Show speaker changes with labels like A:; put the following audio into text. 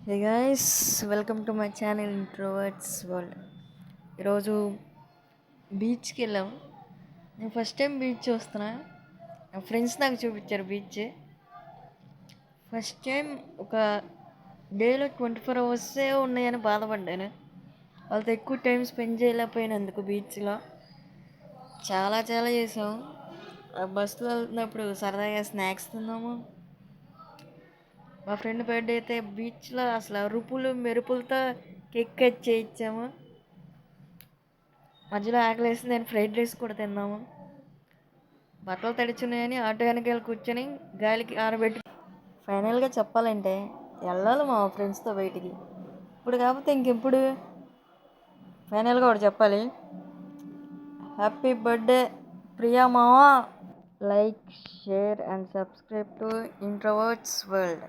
A: Hey guys, welcome to my channel introverts world. ఈరోజు బీచ్కి వెళ్ళాం. నేను ఫస్ట్ టైం బీచ్ చూస్తున్నా. నా ఫ్రెండ్స్ నాకు చూపించారు బీచ్. ఫస్ట్ టైం ఒక డేలో 24 అవర్సే ఉన్నాయని బాధపడ్డాను. వాళ్ళతో ఎక్కువ టైం స్పెండ్ చేయలేకపోయినందుకు బీచ్లో చాలా చాలా చేసాం. బస్సులో వెళ్తున్నప్పుడు సరదాగా స్నాక్స్ తిన్నాము. మా ఫ్రెండ్ బర్త్డే అయితే బీచ్లో అసలు అరుపులు మెరుపులతో కేక్ కట్ చేయించాము. మధ్యలో ఆకలేసి నేను ఫ్రైడ్ రైస్ కూడా తిన్నాము. బట్టలు తడిచున్నాయని ఆటో వెనకాల కూర్చొని గాలికి ఆరబెట్టి ఫైనల్గా చెప్పాలంటే వెళ్ళాలి మా ఫ్రెండ్స్తో బయటికి. ఇప్పుడు కాకపోతే ఇంకెప్పుడు. ఫైనల్గా ఒకటి చెప్పాలి. హ్యాపీ బర్త్డే ప్రియా మావా. Like, share and subscribe to introverts world.